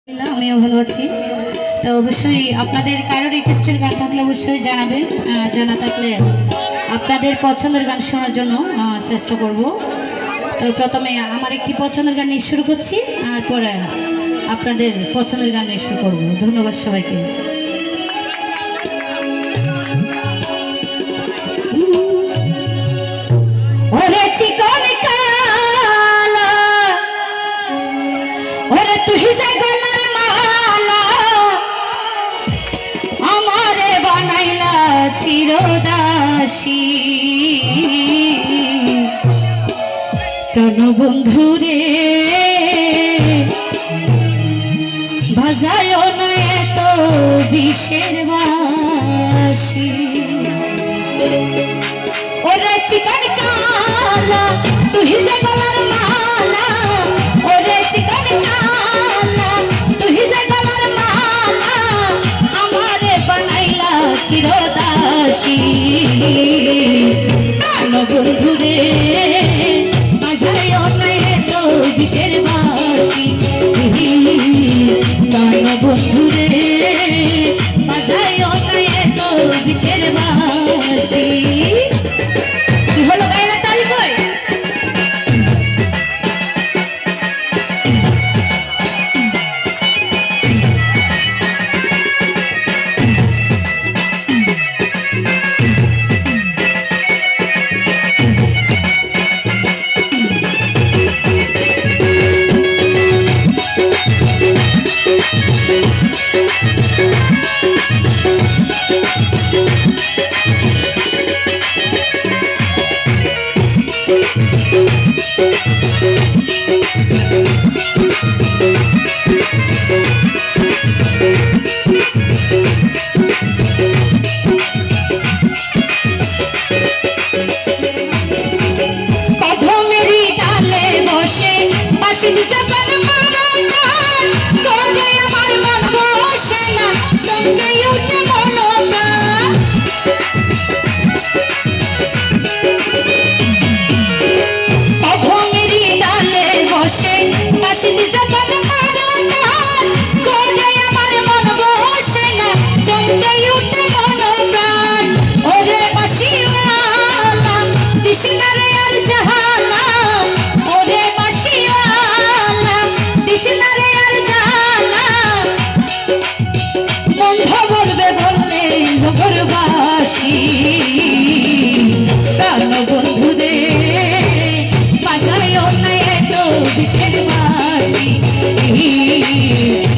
আমিও ভালো আছি। তো অবশ্যই আপনাদের কারো রিকোয়েস্টের গান থাকলে অবশ্যই জানাবেন। জানা থাকলে আপনাদের পছন্দের গান শোনার জন্য চেষ্টা করব। তো প্রথমে আমার একটি পছন্দের গান নিয়ে শুরু করছি, আর পরে আপনাদের পছন্দের গান নিয়ে শুরু করব। ধন্যবাদ সবাইকে। ওরে চিকন কালা, ওরে তুই যে গলার মালা, আমারে বানাইলা চিরদাসী। প্রাণ বন্ধু রে বাজায় না এত বিষের বাসি। ওরে চিকন কালা, তুই যে গলার মালা,